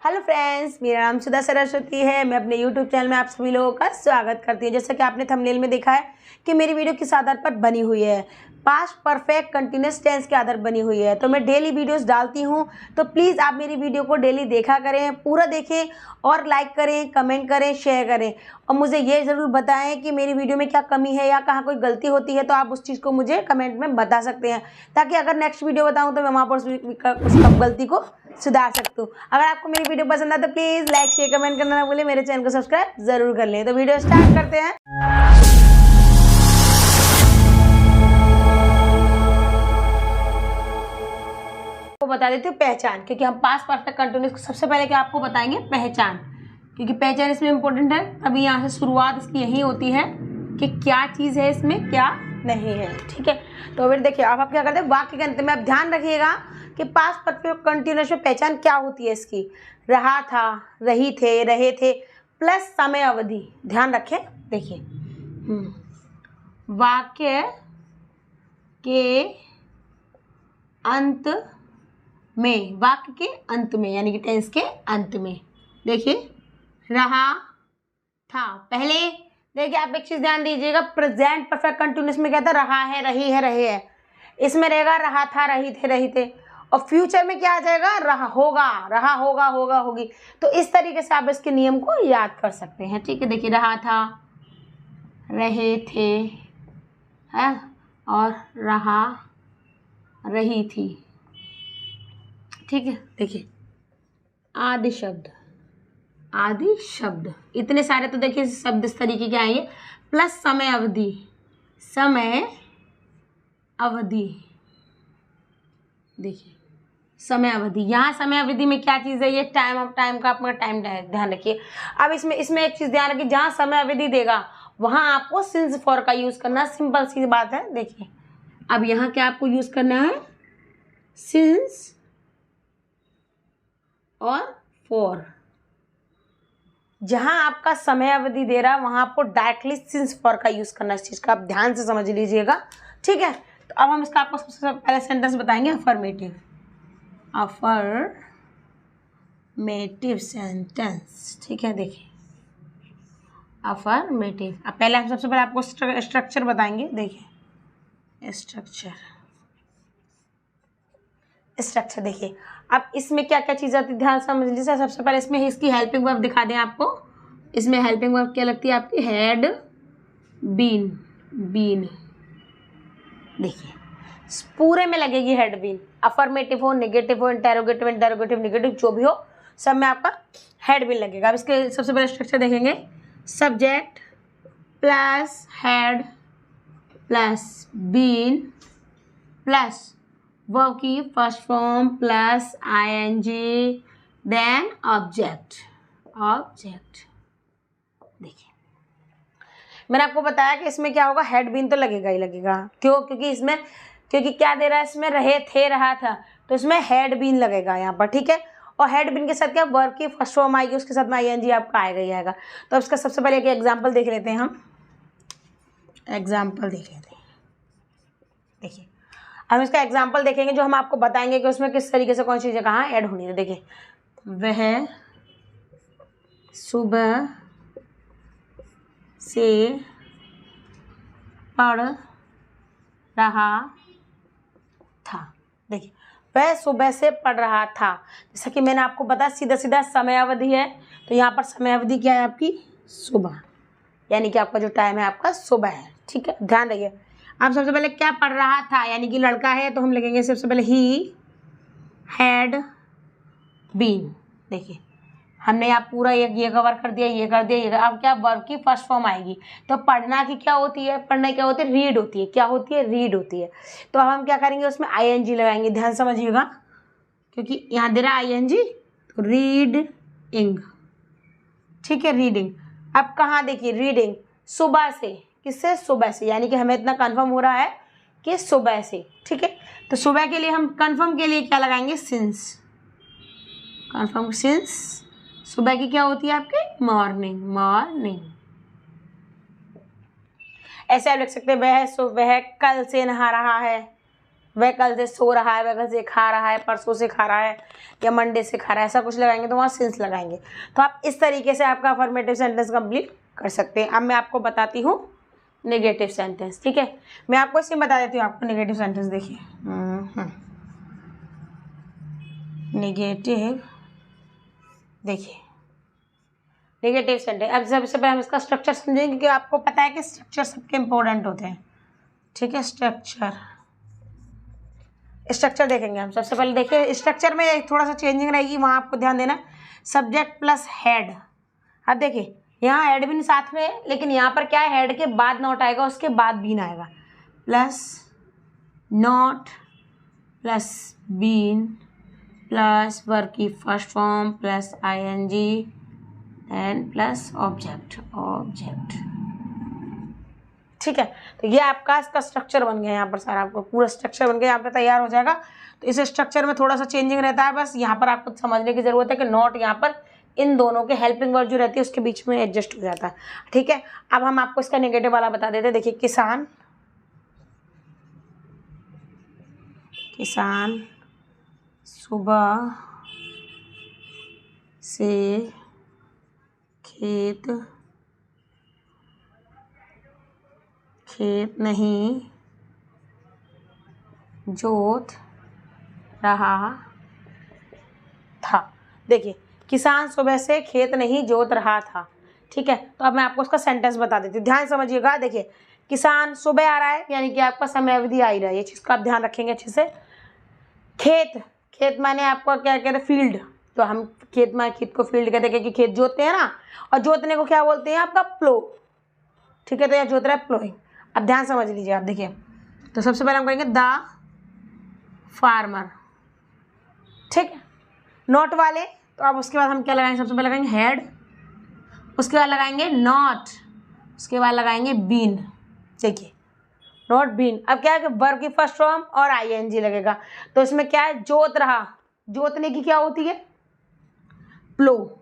Hello friends, मेरा नाम सुधा सरस्वती है। मैं अपने यूट्यूब चैनल में आप सभी लोगों का स्वागत करती हूँ। जैसा कि आपने थंबनेल में देखा है कि मेरी वीडियो किस आधार पर बनी हुई है, पास्ट परफेक्ट कंटिन्यूस टेंस के आधार बनी हुई है। तो मैं डेली वीडियोस डालती हूँ, तो प्लीज़ आप मेरी वीडियो को डेली देखा करें, पूरा देखें और लाइक करें, कमेंट करें, शेयर करें और मुझे ये ज़रूर बताएं कि मेरी वीडियो में क्या कमी है या कहाँ कोई गलती होती है। तो आप उस चीज़ को मुझे कमेंट में बता सकते हैं, ताकि अगर नेक्स्ट वीडियो बताऊँ तो मैं वहाँ पर उस गलती को सुधार सकते हो। अगर आपको मेरी वीडियो पसंद आए तो प्लीज़ लाइक शेयर कमेंट करना ना भूलें, मेरे चैनल को सब्सक्राइब जरूर कर लें। तो वीडियो स्टार्ट करते हैं। आपको बता देती हूँ पहचान, क्योंकि हम पास्ट परफेक्ट कंटिन्यूस को सबसे पहले क्या आपको बताएंगे पहचान, क्योंकि पहचान इसमें इंपॉर्टेंट है। अभी यहाँ से शुरुआत इसकी यही होती है कि क्या चीज़ है इसमें, क्या नहीं है। ठीक है, तो फिर देखिए अब आप क्या करते हैं, वाक्य के अंत में आप ध्यान रखिएगा कि पास्ट परफेक्ट कंटिन्यूस में पहचान क्या होती है इसकी। रहा था, रही थे, रहे थे प्लस समय अवधि। ध्यान रखें, देखिए वाक्य के अंत में, वाक्य के अंत में यानी कि टेंस के अंत में देखिए रहा था। पहले देखिए आप एक चीज ध्यान दीजिएगा, प्रेजेंट परफेक्ट कंटिन्यूस में क्या था, रहा है, रही है, रहे है। इसमें रहेगा रहा था, रही थे, रही थे। और फ्यूचर में क्या आ जाएगा, रहा होगा, रहा होगा, होगा, होगी। तो इस तरीके से आप इसके नियम को याद कर सकते हैं। ठीक है, देखिए रहा था, रहे थे है और रहा, रही थी। ठीक है, देखिए आदि शब्द, आदि शब्द इतने सारे, तो देखिए शब्द इस तरीके के आएंगे। प्लस समय अवधि, समय अवधि, देखिए समय अवधि। यहाँ समय अवधि में क्या चीज़ है, ये टाइम ऑफ टाइम का अपना टाइम ध्यान रखिए। अब इसमें एक चीज़ ध्यान रखिए, जहाँ समय अवधि देगा वहाँ आपको सिंस फॉर का यूज़ करना, सिंपल सी बात है। देखिए अब यहाँ क्या आपको यूज़ करना है, सिंस और फॉर। जहां आपका समय अवधि दे रहा है वहां आपको डायरेक्टली सिंस फॉर का यूज करना है। इस चीज का आप ध्यान से समझ लीजिएगा। ठीक है, तो अब हम इसका आपको सबसे पहले सेंटेंस बताएंगे, अफर्मेटिव, अफर्मेटिव सेंटेंस। ठीक है, देखिए अफर्मेटिव। अब पहले हम सबसे पहले आपको स्ट्रक्चर बताएंगे। देखिए स्ट्रक्चर, स्ट्रक्चर देखिए अब इसमें क्या क्या चीज़ आती है, ध्यान समझ लीजिए। सबसे पहले इसमें इसकी हेल्पिंग वर्ब दिखा दें आपको। इसमें हेल्पिंग वर्ब क्या लगती है आपकी, हैड, बीन, बीन। देखिए पूरे में लगेगी हैड बीन, अफर्मेटिव हो, नेगेटिव हो, इंटेरोगेटिव, इंटेरोगेटिव नेगेटिव, जो भी हो सब में आपका हैड बीन लगेगा। अब इसके सबसे पहले स्ट्रक्चर देखेंगे, subject plus had plus been plus verb की first form plus ING then object, object. देखिए मैंने आपको बताया कि इसमें क्या होगा, हेड बीन तो लगेगा ही लगेगा। क्यों, क्योंकि इसमें, क्योंकि क्या दे रहा है इसमें, रहे थे, रहा था, तो इसमें हेड बीन लगेगा यहाँ पर। ठीक है, और हेड बीन के साथ क्या वर्ब की फर्स्ट फॉर्म आएगी, उसके साथ में आईएनजी आपका आएगा ही आएगा। तो अब इसका सबसे पहले एक एग्जाम्पल देख लेते हैं हम, एग्जाम्पल देख लेते हैं। देखिए हम इसका एग्जाम्पल देखेंगे, जो हम आपको बताएंगे कि उसमें किस तरीके से कौन सी चीज़ें कहाँ ऐड होनी है। देखिए वह सुबह से पढ़ रहा था। देखिए वह सुबह से पढ़ रहा था, जैसा कि मैंने आपको बताया सीधा सीधा समय अवधि है, तो यहाँ पर समय अवधि क्या है आपकी, सुबह, यानी कि आपका जो टाइम है आपका सुबह है। ठीक है, ध्यान रखिए। अब सबसे पहले क्या पढ़ रहा था, यानी कि लड़का है, तो हम लिखेंगे सबसे पहले ही हैड बीन। देखिए हमने यहाँ पूरा ये कवर कर दिया, ये कर दिया, ये कर। अब क्या वर्ब की फर्स्ट फॉर्म आएगी, तो पढ़ना की क्या होती है, पढ़ना क्या होती है, रीड होती है। क्या होती है, रीड होती है। तो अब हम क्या करेंगे, उसमें आईएनजी लगाएंगे, ध्यान समझिएगा, क्योंकि यहाँ दे रहा है आईएनजी, तो रीडिंग। ठीक है, रीडिंग। अब कहाँ देखिए, रीडिंग सुबह से, किससे, सुबह से, यानी कि हमें इतना कंफर्म हो रहा है कि सुबह से। ठीक है, तो सुबह के लिए हम कंफर्म के लिए क्या लगाएंगे, सिंस, कंफर्म सिंस। सुबह की क्या होती है आपकी, मॉर्निंग, मॉर्निंग। ऐसे आप लिख सकते हैं, वह सुबह कल से नहा रहा है, वह कल से सो रहा है, वह कल से खा रहा है, परसों से खा रहा है या मंडे से खा रहा है, ऐसा कुछ लगाएंगे तो वहाँ सिंस लगाएंगे। तो आप इस तरीके से आपका अफर्मेटिव सेंटेंस कंप्लीट कर सकते हैं। अब मैं आपको बताती हूँ नेगेटिव सेंटेंस, ठीक है। मैं आपको इसमें बता देती हूँ आपको नेगेटिव सेंटेंस। देखिए नेगेटिव, देखिए नेगेटिव सेंटेंस। अब सबसे पहले हम इसका स्ट्रक्चर समझेंगे क्योंकि आपको पता है कि स्ट्रक्चर सबके इंपॉर्टेंट होते हैं, ठीक है। स्ट्रक्चर देखेंगे हम। सबसे पहले देखिए स्ट्रक्चर में थोड़ा सा चेंजिंग रहेगी, वहाँ आपको ध्यान देना। Subject plus head. अब देखिए यहाँ हेड भी साथ में है, लेकिन यहाँ पर क्या है, हेड के बाद नॉट आएगा, उसके बाद बीन आएगा। Plus not plus been plus verb की first form plus ING and plus object. ठीक है, तो ये आपका इसका स्ट्रक्चर बन गया। यहाँ पर सारा आपको पूरा स्ट्रक्चर बन गया, यहाँ पे तैयार हो जाएगा। तो इस स्ट्रक्चर में थोड़ा सा चेंजिंग रहता है, बस यहाँ पर आपको समझने की जरूरत है कि नॉट यहाँ पर इन दोनों के हेल्पिंग वर्ड जो रहती है उसके बीच में एडजस्ट हो जाता है, ठीक है। अब हम आपको इसका नेगेटिव वाला बता देते हैं। देखिए किसान सुबह से खेत नहीं जोत रहा था। देखिए किसान सुबह से खेत नहीं जोत रहा था, ठीक है। तो अब मैं आपको उसका सेंटेंस बता देती हूँ, ध्यान समझिएगा। देखिए किसान सुबह आ रहा है, यानी कि आपका समय अवधि आ ही रहा है, ये चीज़ का आप ध्यान रखेंगे अच्छे से। खेत माने आपको क्या कहते हैं, फील्ड। तो हम खेत को फील्ड कहते हैं, क्योंकि खेत जोतते हैं ना, और जोतने को क्या बोलते हैं आपका, प्लो, ठीक है। तो यह जोत रहा है, प्लोइंग। अब ध्यान समझ लीजिए आप। देखिए तो सबसे पहले हम करेंगे द फार्मर, ठीक है। नॉट वाले, तो अब उसके बाद हम क्या लगाएंगे, सबसे पहले लगाएंगे हेड, उसके बाद लगाएंगे नॉट, उसके बाद लगाएंगे बीन। देखिए नॉट बीन। अब क्या है कि वर्ब की फर्स्ट फॉर्म और ING लगेगा, तो इसमें क्या है, जोत रहा। जोतने की क्या होती है, प्लो,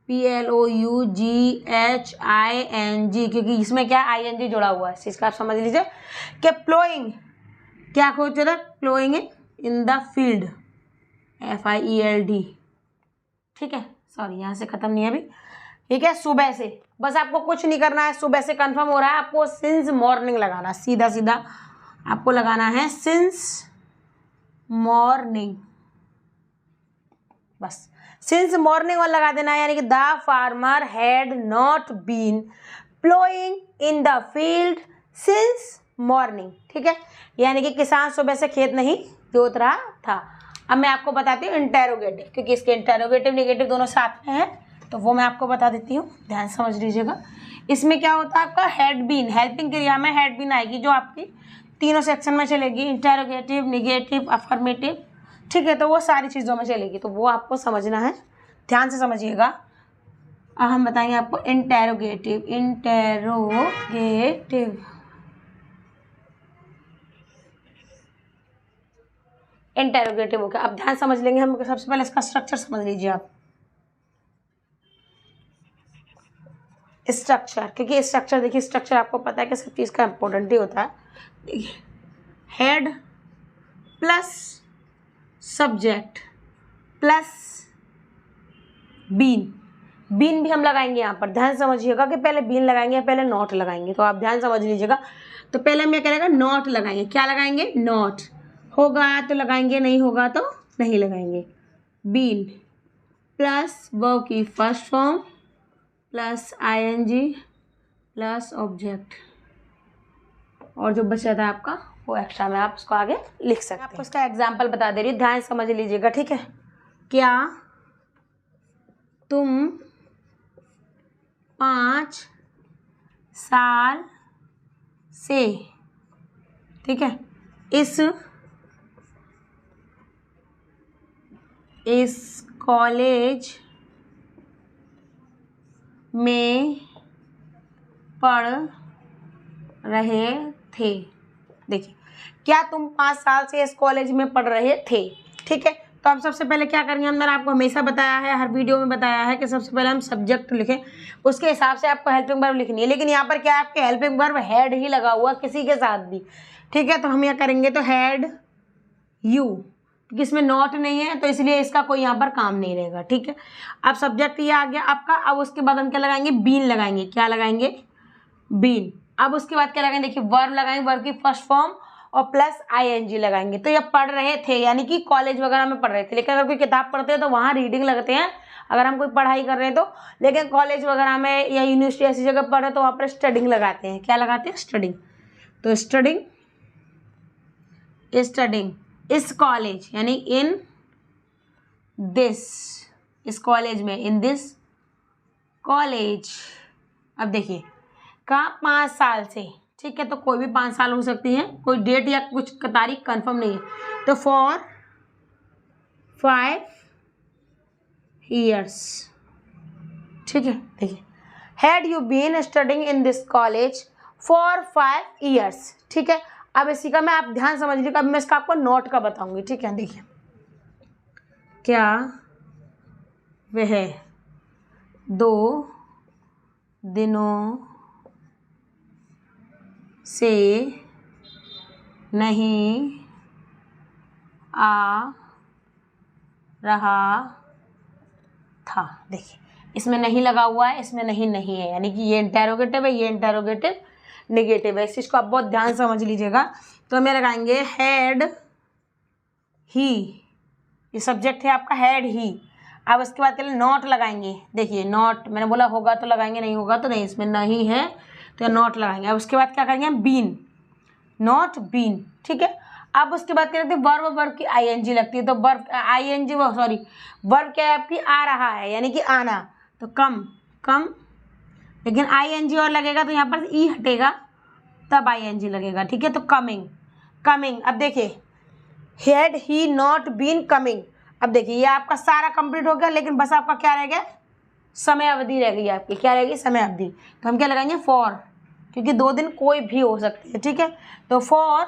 PLOUGHING, क्योंकि इसमें क्या ING जुड़ा हुआ है। इस चीज़ का आप समझ लीजिए कि प्लोइंग क्या खोज रहा है, ploughing in the field, FIELD, ठीक है। सॉरी यहाँ से खत्म नहीं है अभी, ठीक है। सुबह से, बस आपको कुछ नहीं करना है, सुबह से कंफर्म हो रहा है, आपको सिंस मॉर्निंग लगाना, सीधा सीधा आपको लगाना है सिंस मॉर्निंग, बस सिंस मॉर्निंग और लगा देना है। यानी कि the farmer had not been ploughing in the field since morning, ठीक है। यानी कि किसान सुबह से खेत नहीं जोत रहा था। अब मैं आपको बताती हूँ इंटेरोगेटिव, क्योंकि इसके इंटेरोगेटिव नेगेटिव दोनों साथ में है, तो वो मैं आपको बता देती हूँ, ध्यान समझ लीजिएगा। इसमें क्या होता है आपका, हैड बीन, हेल्पिंग क्रिया में हैड बीन आएगी, जो आपकी तीनों सेक्शन में चलेगी, इंटेरोगेटिव, नेगेटिव, अफर्मेटिव, ठीक है। तो वो सारी चीज़ों में चलेगी, तो वो आपको समझना है, ध्यान से समझिएगा। अब हम बताएंगे आपको इंटेरोगेटिव। इंटेरोगेटिव हो गया। अब ध्यान समझ लेंगे हम। सबसे पहले इसका स्ट्रक्चर समझ लीजिए आप। स्ट्रक्चर, क्योंकि स्ट्रक्चर देखिए, स्ट्रक्चर आपको पता है कि सब चीज़ का इंपॉर्टेंट ही होता है। देखिए had plus subject plus been भी हम लगाएंगे यहाँ पर। ध्यान समझिएगा कि पहले बीन लगाएंगे, पहले नॉट लगाएंगे, तो आप ध्यान समझ लीजिएगा। तो पहले हम क्या करेंगे, नॉट लगाएंगे। क्या लगाएंगे, नॉट। होगा तो लगाएंगे, नहीं होगा तो नहीं लगाएंगे। बीन प्लस वर्ब की first form plus ING plus object, और जो बचा था आपका वो एक्स्ट्रा में आप उसको आगे लिख सकते हैं। आपको इसका एग्जाम्पल बता दे रही हूँ, ध्यान समझ लीजिएगा, ठीक है। क्या तुम 5 साल से, ठीक है, इस कॉलेज में पढ़ रहे थे। देखिए क्या तुम 5 साल से इस कॉलेज में पढ़ रहे थे, ठीक है। तो अब सबसे पहले क्या करेंगे, मैंने आपको हमेशा बताया है, हर वीडियो में बताया है कि सबसे पहले हम सब्जेक्ट लिखें, उसके हिसाब से आपको हेल्पिंग वर्ब लिखनी है। लेकिन यहाँ पर क्या है, आपके हेल्पिंग वर्ब हेड ही लगा हुआ, किसी के साथ भी ठीक है, तो हम यहाँ करेंगे तो हैड यू, क्योंकि इसमें नॉट नहीं है तो इसलिए इसका कोई यहाँ पर काम नहीं रहेगा। ठीक है, अब सब्जेक्ट ये आ गया आपका। अब उसके बाद हम क्या लगाएंगे, बीन लगाएंगे। क्या लगाएंगे, बीन। अब उसके बाद क्या लगाएंगे, देखिए वर्ब लगाएंगे, वर्ब की फर्स्ट फॉर्म और प्लस आईएनजी लगाएंगे। तो ये पढ़ रहे थे यानी कि कॉलेज वगैरह में पढ़ रहे थे, लेकिन अगर कोई किताब पढ़ते हैं तो वहाँ रीडिंग लगते हैं अगर हम कोई पढ़ाई कर रहे हैं तो, लेकिन कॉलेज वगैरह में या यूनिवर्सिटी ऐसी जगह पढ़ रहे हैं तो वहाँ पर स्टडिंग लगाते हैं। क्या लगाते हैं, स्टडिंग। तो स्टडिंग, स्टडिंग इस कॉलेज यानी इन दिस, इस कॉलेज में, इन दिस कॉलेज। अब देखिए कहाँ, 5 साल से। ठीक है, तो कोई भी 5 साल हो सकती है, कोई डेट या कुछ तारीख कंफर्म नहीं है। तो फॉर 5 years। ठीक है, देखिए had you been studying in this college for 5 years। ठीक है, अब इसी का मैं, आप ध्यान समझ लीजिएगा। अब मैं इसका आपको नोट का बताऊंगी। ठीक है, देखिए क्या वह 2 दिनों से नहीं आ रहा था। देखिए इसमें नहीं लगा हुआ है, इसमें नहीं है, यानी कि ये इंटेरोगेटिव है, ये इंटेरोगेटिव नेगेटिव है। इस चीज़ को आप बहुत ध्यान समझ लीजिएगा। तो हमें लगाएंगे हैड ही, ये सब्जेक्ट है आपका हैड ही। अब उसके बाद चलिए नॉट लगाएंगे। देखिए नॉट, मैंने बोला होगा तो लगाएंगे, नहीं होगा तो नहीं, इसमें नहीं है तो नॉट लगाएंगे। अब उसके बाद क्या करेंगे, बीन, नॉट बीन। ठीक है, अब उसके बाद क्या करते हैं, वर्ब, वर्ब की आईएनजी लगती है। तो वर्ब आईएनजी, सॉरी वर्ब क्या है आपकी, आ रहा है यानी कि आना। तो कम, कम, लेकिन आईएनजी और लगेगा तो यहाँ पर ई हटेगा तब आईएनजी लगेगा। ठीक है, तो कमिंग, कमिंग। अब देखिए had he not been coming. अब देखिए ये आपका सारा कंप्लीट हो गया, लेकिन बस आपका क्या रह गया, समय अवधि रह गई आपकी। क्या रहेगी, समय अवधि। तो हम क्या लगाएंगे, फॉर, क्योंकि 2 दिन कोई भी हो सकती है। ठीक है, तो फॉर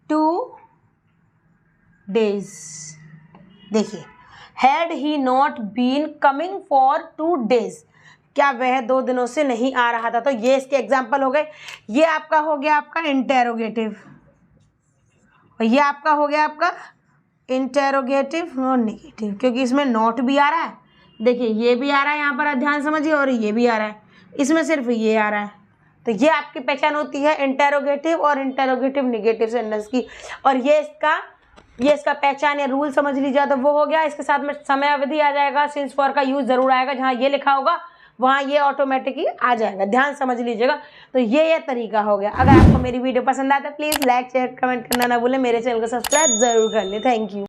2 days। देखिए had he not been coming for 2 days, क्या वह 2 दिनों से नहीं आ रहा था। तो ये इसके एग्जाम्पल हो गए। ये आपका हो गया आपका इंटेरोगेटिव, और ये आपका हो गया आपका इंटेरोगेटिव और नेगेटिव, क्योंकि इसमें नॉट भी आ रहा है। देखिए ये भी आ रहा है यहाँ पर, ध्यान समझिए, और ये भी आ रहा है, इसमें सिर्फ ये आ रहा है। तो ये आपकी पहचान होती है इंटेरोगेटिव और इंटेरोगेटिव नेगेटिव सेंटेंस की। और ये इसका पहचान या रूल समझ लीजिए तो वो हो गया। इसके साथ में समय अवधि आ जाएगा, सिंस फॉर का यूज जरूर आएगा, जहाँ ये लिखा होगा वहाँ ये ऑटोमेटिकली आ जाएगा। ध्यान समझ लीजिएगा। तो ये तरीका हो गया। अगर आपको मेरी वीडियो पसंद आता है प्लीज़ लाइक शेयर कमेंट करना ना भूलें, मेरे चैनल को सब्सक्राइब जरूर कर लें। Thank you.